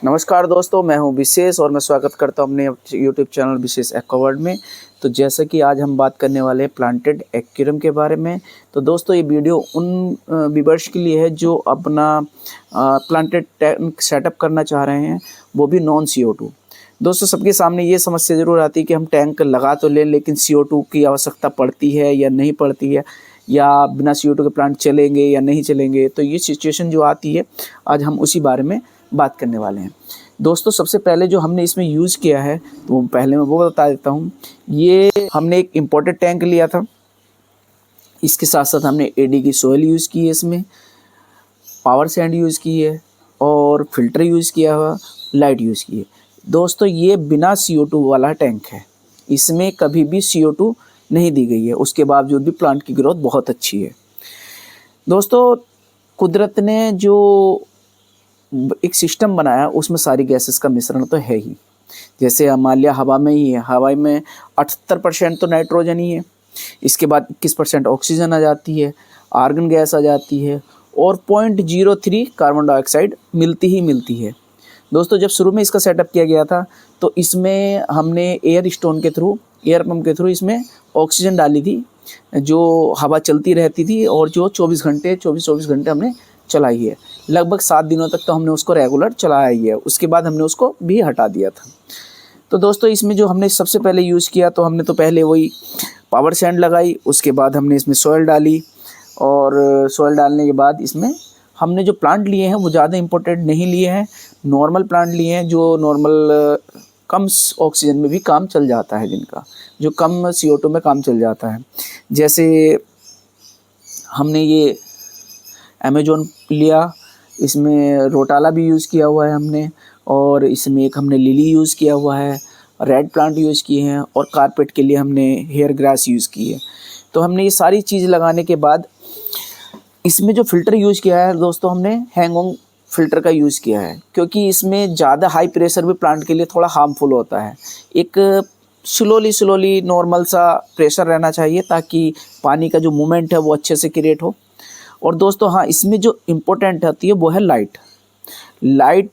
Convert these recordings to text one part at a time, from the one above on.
नमस्कार दोस्तों, मैं हूं विशेष और मैं स्वागत करता हूं अपने यूट्यूब चैनल विशेष एक्वावर्ल्ड में। तो जैसा कि आज हम बात करने वाले हैं प्लांटेड एक्वेरियम के बारे में। तो दोस्तों ये वीडियो उन व्यूअर्स के लिए है जो अपना प्लांटेड टैंक सेटअप करना चाह रहे हैं, वो भी नॉन CO2। दोस्तों सबके सामने ये समस्या ज़रूर आती है कि हम टैंक लगा तो लें लेकिन CO2 की आवश्यकता पड़ती है या नहीं पड़ती है, या बिना CO2 के प्लांट चलेंगे या नहीं चलेंगे। तो ये सिचुएशन जो आती है आज हम उसी बारे में बात करने वाले हैं। दोस्तों सबसे पहले जो हमने इसमें यूज़ किया है तो पहले मैं वो बता देता हूँ। ये हमने एक इम्पोर्टेड टैंक लिया था, इसके साथ साथ हमने AD की सोयल यूज़ की है, इसमें पावर सैंड यूज़ की है और फिल्टर यूज़ किया हुआ, लाइट यूज़ की है। दोस्तों ये बिना CO2 वाला टैंक है, इसमें कभी भी CO2 नहीं दी गई है, उसके बावजूद भी प्लांट की ग्रोथ बहुत अच्छी है। दोस्तों कुदरत ने जो एक सिस्टम बनाया उसमें सारी गैसेस का मिश्रण तो है ही। जैसे मान लिया हवा में ही है, हवा में 78% तो नाइट्रोजन ही है, इसके बाद 21% ऑक्सीजन आ जाती है, आर्गन गैस आ जाती है और 0.03 कार्बन डाइऑक्साइड मिलती है। दोस्तों जब शुरू में इसका सेटअप किया गया था तो इसमें हमने एयर स्टोन के थ्रू, एयर पंप के थ्रू इसमें ऑक्सीजन डाली थी, जो हवा चलती रहती थी और जो 24 घंटे हमने चलाई है। लगभग 7 दिनों तक तो हमने उसको रेगुलर चलाया ही है, उसके बाद हमने उसको भी हटा दिया था। तो दोस्तों इसमें जो हमने सबसे पहले यूज़ किया तो हमने तो पहले वही पावर सैंड लगाई, उसके बाद हमने इसमें सॉइल डाली और सॉइल डालने के बाद इसमें हमने जो प्लांट लिए हैं वो ज़्यादा इम्पोर्टेंट नहीं लिए हैं, नॉर्मल प्लांट लिए हैं जो नॉर्मल कम ऑक्सीजन में भी काम चल जाता है, जिनका जो कम CO2 में काम चल जाता है। जैसे हमने ये अमेजोन लिया, इसमें रोटाला भी यूज़ किया हुआ है हमने, और इसमें एक हमने लिली यूज़ किया हुआ है, रेड प्लांट यूज़ किए हैं और कारपेट के लिए हमने हेयर ग्रास यूज़ की है। तो हमने ये सारी चीज़ लगाने के बाद इसमें जो फ़िल्टर यूज़ किया है दोस्तों, हमने हैंगऑन फ़िल्टर का यूज़ किया है, क्योंकि इसमें ज़्यादा हाई प्रेशर भी प्लांट के लिए थोड़ा हार्मफुल होता है। एक स्लोली नॉर्मल सा प्रेशर रहना चाहिए ताकि पानी का जो मूवमेंट है वो अच्छे से क्रिएट हो। और दोस्तों हाँ, इसमें जो इम्पोर्टेंट आती है वो है लाइट। लाइट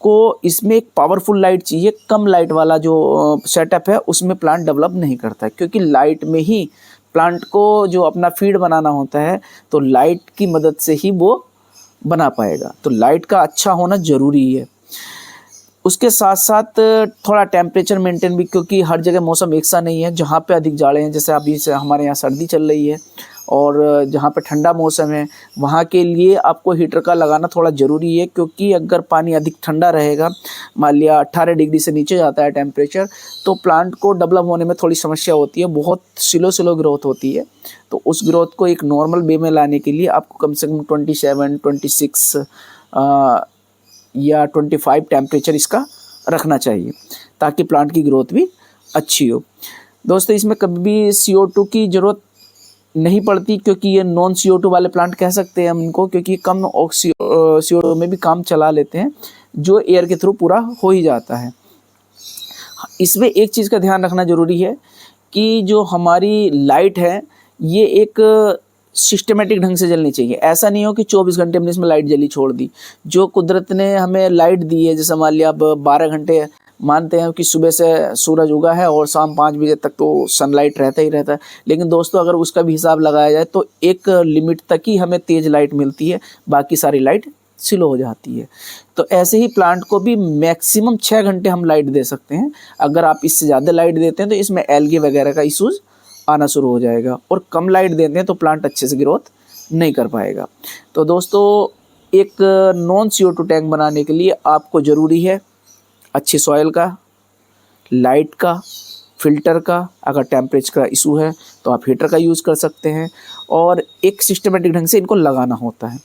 को इसमें एक पावरफुल लाइट चाहिए, कम लाइट वाला जो सेटअप है उसमें प्लांट डेवलप नहीं करता है, क्योंकि लाइट में ही प्लांट को जो अपना फीड बनाना होता है तो लाइट की मदद से ही वो बना पाएगा। तो लाइट का अच्छा होना ज़रूरी है। उसके साथ साथ थोड़ा टेम्परेचर मेंटेन भी, क्योंकि हर जगह मौसम एक सा नहीं है। जहाँ पे अधिक जाड़े हैं, जैसे अभी से हमारे यहाँ सर्दी चल रही है, और जहाँ पे ठंडा मौसम है वहाँ के लिए आपको हीटर का लगाना थोड़ा ज़रूरी है, क्योंकि अगर पानी अधिक ठंडा रहेगा, मान लिया 18 डिग्री से नीचे जाता है टेम्परेचर, तो प्लांट को डेवलप होने में थोड़ी समस्या होती है, बहुत स्लो ग्रोथ होती है। तो उस ग्रोथ को एक नॉर्मल वे में लाने के लिए आपको कम से कम 27, 26 या 25 टेम्परेचर इसका रखना चाहिए, ताकि प्लांट की ग्रोथ भी अच्छी हो। दोस्तों इसमें कभी भी CO2 की ज़रूरत नहीं पड़ती, क्योंकि ये नॉन CO2 वाले प्लांट कह सकते हैं हम इनको, क्योंकि कम CO2 में भी काम चला लेते हैं, जो एयर के थ्रू पूरा हो ही जाता है। इसमें एक चीज़ का ध्यान रखना ज़रूरी है कि जो हमारी लाइट है ये एक सिस्टमेटिक ढंग से जलनी चाहिए। ऐसा नहीं हो कि 24 घंटे हमने इसमें लाइट जली छोड़ दी। जो कुदरत ने हमें लाइट दी है, जैसे मान लिया अब 12 घंटे मानते हैं कि सुबह से सूरज उगा है और शाम 5 बजे तक तो सनलाइट रहता ही रहता है, लेकिन दोस्तों अगर उसका भी हिसाब लगाया जाए तो एक लिमिट तक ही हमें तेज़ लाइट मिलती है, बाकी सारी लाइट स्लो हो जाती है। तो ऐसे ही प्लांट को भी मैक्सिमम 6 घंटे हम लाइट दे सकते हैं। अगर आप इससे ज़्यादा लाइट देते हैं तो इसमें एल्गी वगैरह का इशूज़ आना शुरू हो जाएगा, और कम लाइट देते हैं तो प्लांट अच्छे से ग्रोथ नहीं कर पाएगा। तो दोस्तों एक नॉन CO2 टैंक बनाने के लिए आपको ज़रूरी है अच्छी सॉइल का, लाइट का, फिल्टर का। अगर टेम्परेचर का इशू है तो आप हीटर का यूज़ कर सकते हैं, और एक सिस्टमेटिक ढंग से इनको लगाना होता है।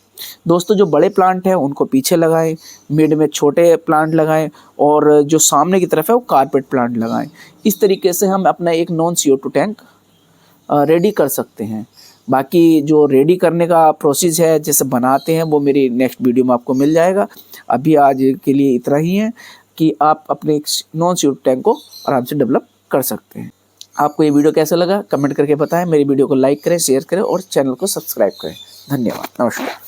दोस्तों जो बड़े प्लांट हैं उनको पीछे लगाएं, मिड में छोटे प्लांट लगाएं, और जो सामने की तरफ है वो कारपेट प्लांट लगाएं। इस तरीके से हम अपना एक नॉन CO2 टैंक रेडी कर सकते हैं। बाकी जो रेडी करने का प्रोसेस है, जैसे बनाते हैं, वो मेरी नेक्स्ट वीडियो में आपको मिल जाएगा। अभी आज के लिए इतना ही है कि आप अपने नॉन CO2 टैंक को आराम से डेवलप कर सकते हैं। आपको ये वीडियो कैसा लगा कमेंट करके बताएं। मेरी वीडियो को लाइक करें, शेयर करें और चैनल को सब्सक्राइब करें। धन्यवाद, नमस्कार।